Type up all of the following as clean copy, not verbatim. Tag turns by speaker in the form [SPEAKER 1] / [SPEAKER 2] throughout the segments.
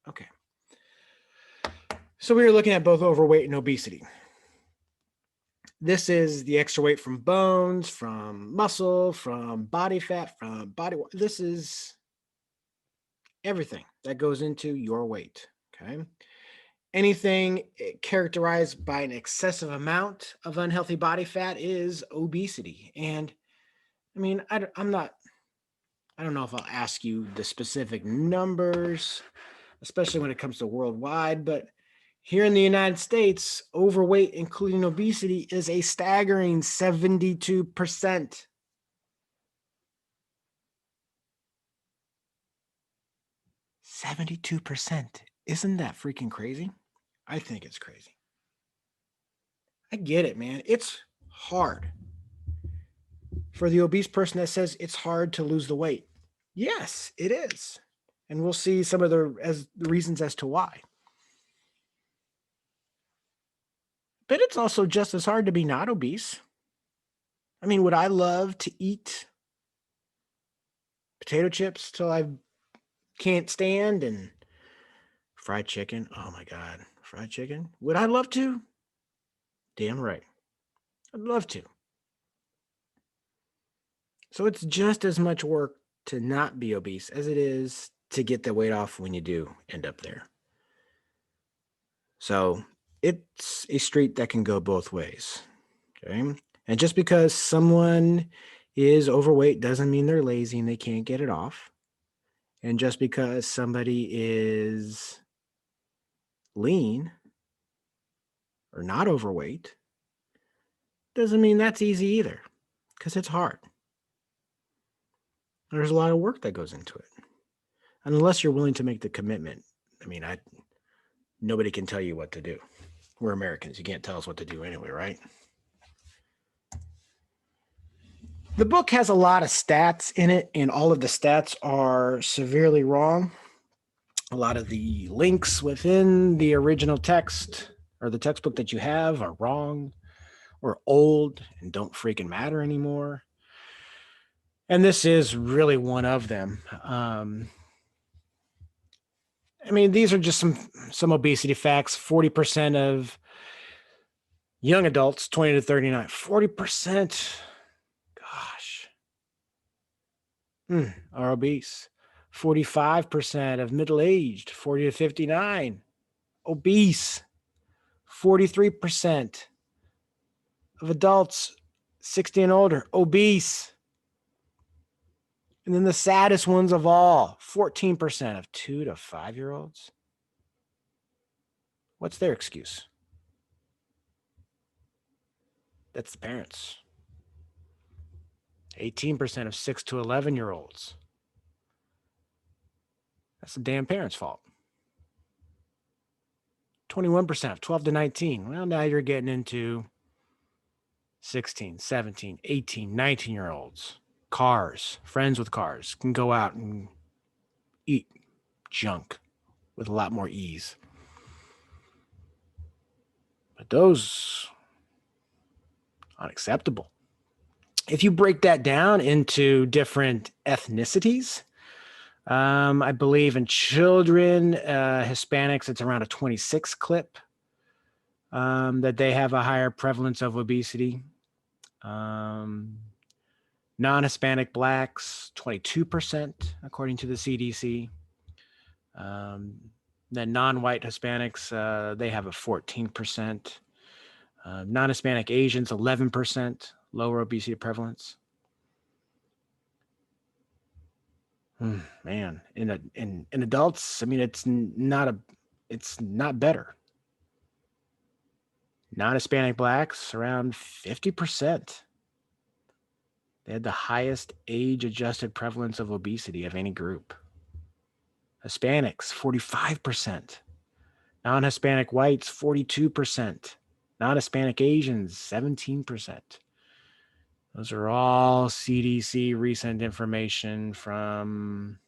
[SPEAKER 1] Okay. So we were looking at both overweight and obesity. This is the extra weight from bones, from muscle, from body fat, from body. This is everything that goes into your weight. Okay. Anything characterized by an excessive amount of unhealthy body fat is obesity. And I mean, I don't know if I'll ask you the specific numbers, especially when it comes to worldwide, but here in the United States, overweight, including obesity, is a staggering 72%. 72%. Isn't that freaking crazy? I think it's crazy. I get it, man. It's hard. For the obese person that says it's hard to lose the weight. Yes, it is. And we'll see some of the reasons as to why. But it's also just as hard to be not obese. I mean, would I love to eat potato chips till I can't stand and fried chicken? Oh my God, fried chicken? Would I love to? Damn right. I'd love to. So it's just as much work to not be obese as it is to get the weight off when you do end up there. So it's a street that can go both ways. Okay. And just because someone is overweight doesn't mean they're lazy and they can't get it off. And just because somebody is lean or not overweight doesn't mean that's easy either, because it's hard. There's a lot of work that goes into it. Unless you're willing to make the commitment. I mean, nobody can tell you what to do. We're Americans. You can't tell us what to do anyway, right? The book has a lot of stats in it, and all of the stats are severely wrong. A lot of the links within the original text or the textbook that you have are wrong or old and don't freaking matter anymore. And this is really one of them. I mean, these are just some obesity facts. 40% of young adults, 20 to 39, 40%, gosh, are obese. 45% of middle-aged, 40 to 59, obese. 43% of adults 60 and older, obese. And then the saddest ones of all, 14% of 2 to 5-year-olds. What's their excuse? That's the parents. 18% of 6 to 11-year-olds. That's the damn parents' fault. 21% of 12 to 19. Well, now you're getting into 16, 17, 18, 19-year-olds. Cars, friends with cars, can go out and eat junk with a lot more ease. But those unacceptable. If you break that down into different ethnicities, I believe in children, Hispanics, it's around a 26 clip that they have a higher prevalence of obesity. Non-Hispanic blacks, 22%, according to the CDC. Then non-white Hispanics, they have a 14%. Non-Hispanic Asians, 11%, lower obesity prevalence. Man, in adults, I mean, it's not better. Non-Hispanic blacks, around 50%. They had the highest age-adjusted prevalence of obesity of any group. Hispanics, 45%. Non-Hispanic whites, 42%. Non-Hispanic Asians, 17%. Those are all CDC recent information from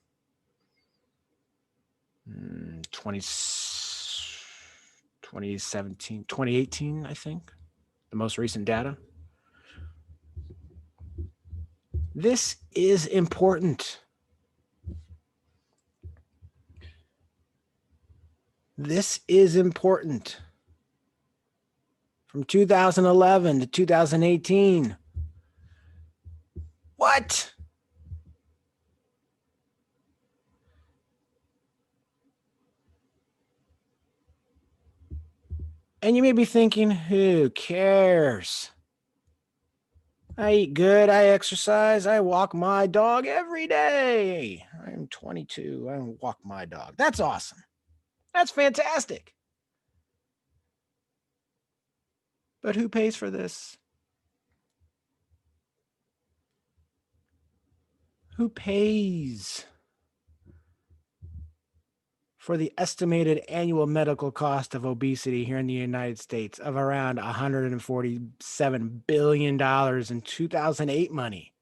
[SPEAKER 1] 2017, 2018, I think, the most recent data. This is important. This is important. From 2011 to 2018. What? And you may be thinking, who cares? I eat good, I exercise, I walk my dog every day. I'm 22, I walk my dog. That's awesome. That's fantastic. But who pays for this? Who pays for the estimated annual medical cost of obesity here in the United States of around $147 billion in 2008 money?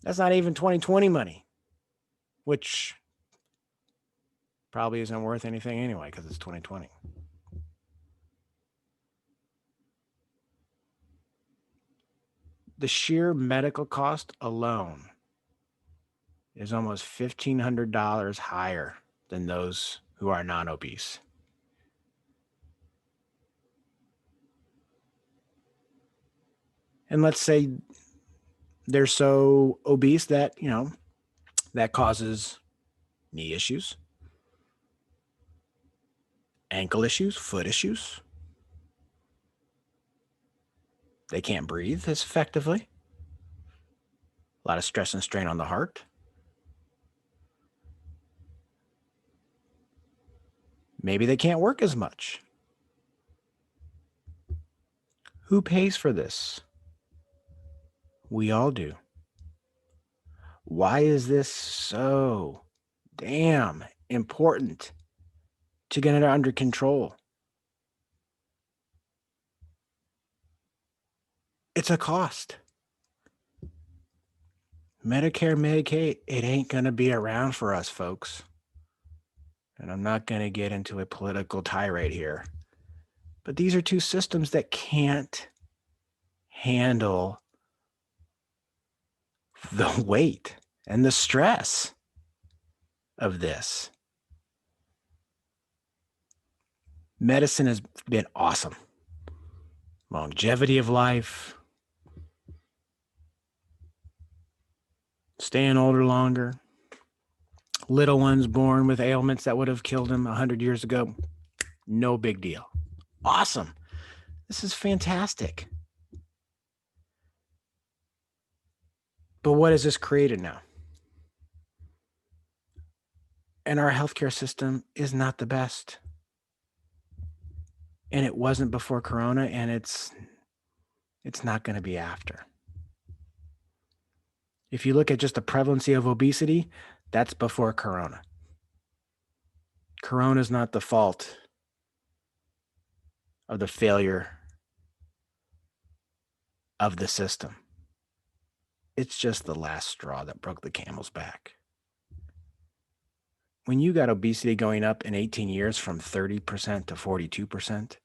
[SPEAKER 1] That's not even 2020 money, which probably isn't worth anything anyway because it's 2020. The sheer medical cost alone is almost $1,500 higher than those who are non-obese. And let's say they're so obese that, that causes knee issues, ankle issues, foot issues. They can't breathe as effectively. A lot of stress and strain on the heart. Maybe they can't work as much. Who pays for this? We all do. Why is this so damn important to get it under control? It's a cost. Medicare, Medicaid, it ain't going to be around for us, folks. And I'm not going to get into a political tirade here. But these are two systems that can't handle the weight and the stress of this. Medicine has been awesome. Longevity of life, staying older longer, little ones born with ailments that would have killed them 100 years ago. No big deal. Awesome. This is fantastic. But what has this created now? And our healthcare system is not the best. And it wasn't before Corona, and it's not going to be after. If you look at just the prevalency of obesity, that's before Corona. Corona is not the fault of the failure of the system. It's just the last straw that broke the camel's back. When you got obesity going up in 18 years from 30% to 42%,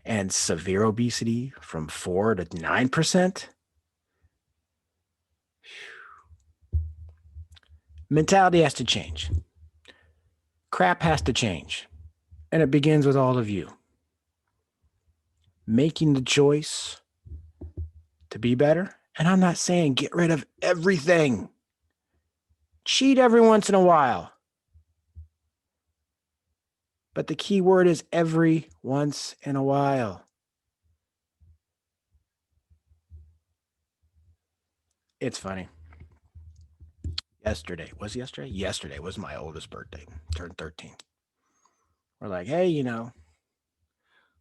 [SPEAKER 1] and severe obesity from 4 to 9%, mentality has to change. Crap has to change. And it begins with all of you. Making the choice to be better. And I'm not saying get rid of everything. Cheat every once in a while. But the key word is every once in a while. It's funny. Yesterday was my oldest birthday. Turned 13. We're like, hey,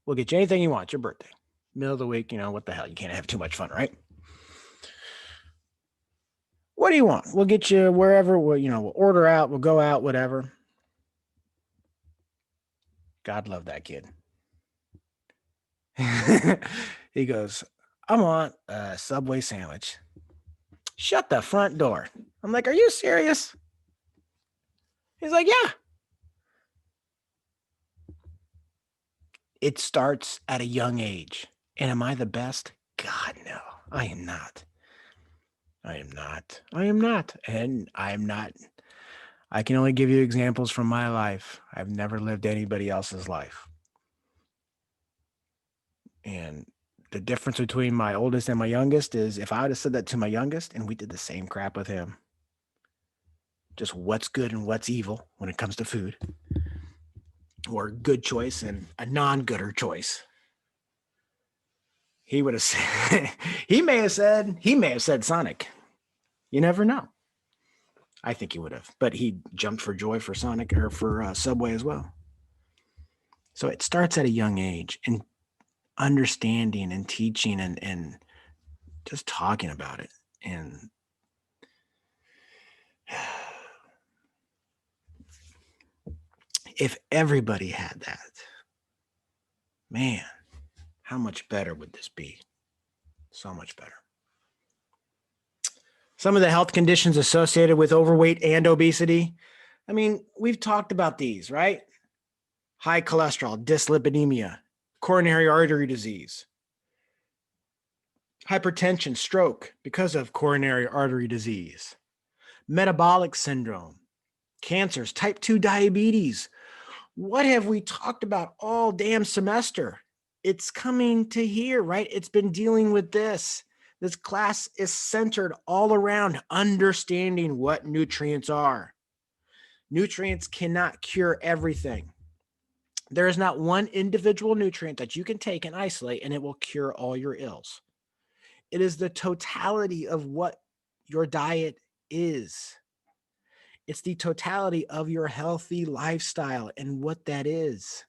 [SPEAKER 1] we'll get you anything you want. It's your birthday. Middle of the week, what the hell? You can't have too much fun, right? What do you want? We'll get you wherever. We'll order out. We'll go out, whatever. God love that kid. He goes, I want a Subway sandwich. Shut the front door. I'm like, are you serious? He's like, yeah. It starts at a young age. And am I the best? God, no. I am not. And I'm not I can only give you examples from my life. I've never lived anybody else's life. And the difference between my oldest and my youngest is if I would have said that to my youngest and we did the same crap with him, just what's good and what's evil when it comes to food, or good choice and a non-gooder choice, he would have said, he may have said Sonic. You never know. I think he would have, but he jumped for joy for Sonic or for Subway as well. So it starts at a young age, and understanding and teaching and just talking about it. And if everybody had that, man, how much better would this be? So much better. Some of the health conditions associated with overweight and obesity. I mean, we've talked about these, right? High cholesterol, dyslipidemia, coronary artery disease, hypertension, stroke because of coronary artery disease, metabolic syndrome, cancers, type 2 diabetes. What have we talked about all damn semester? It's coming to here, right? It's been dealing with this. This class is centered all around understanding what nutrients are. Nutrients cannot cure everything. There is not one individual nutrient that you can take and isolate and it will cure all your ills. It is the totality of what your diet is. It's the totality of your healthy lifestyle and what that is.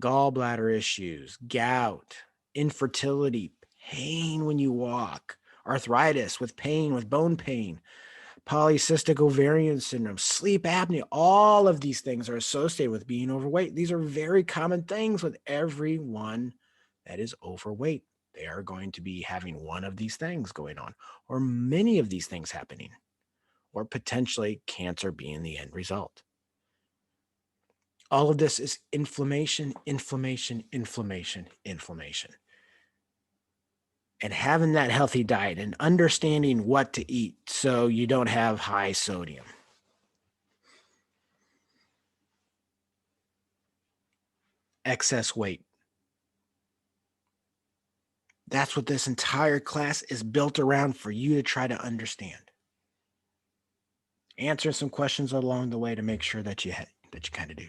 [SPEAKER 1] Gallbladder issues, gout, infertility, pain when you walk, arthritis with pain, with bone pain, polycystic ovarian syndrome, sleep apnea. All of these things are associated with being overweight. These are very common things with everyone that is overweight. They are going to be having one of these things going on, or many of these things happening, or potentially cancer being the end result. All of this is inflammation, inflammation, inflammation, inflammation. And having that healthy diet and understanding what to eat so you don't have high sodium. Excess weight. That's what this entire class is built around for you to try to understand. Answer some questions along the way to make sure that you kind of do.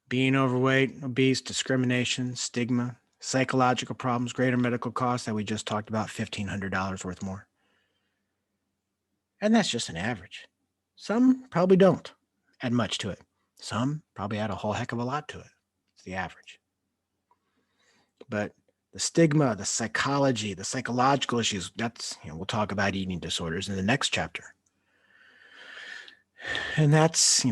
[SPEAKER 1] Being overweight, obese, discrimination, stigma, psychological problems, greater medical costs that we just talked about, $1,500 worth more. And that's just an average. Some probably don't add much to it. Some probably add a whole heck of a lot to it. It's the average. But the stigma, the psychology, the psychological issues, that's, we'll talk about eating disorders in the next chapter. And that's,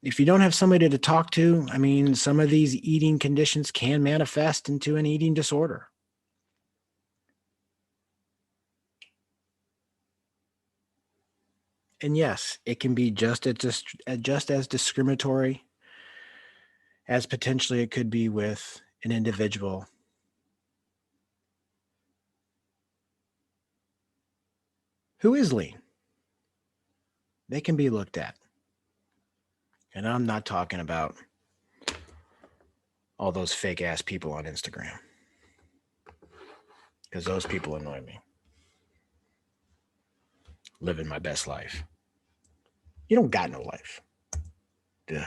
[SPEAKER 1] if you don't have somebody to talk to, I mean, some of these eating conditions can manifest into an eating disorder. And yes, it can be just as discriminatory as potentially it could be with an individual who is lean. They can be looked at. And I'm not talking about all those fake ass people on Instagram, because those people annoy me. Living my best life. You don't got no life. Duh.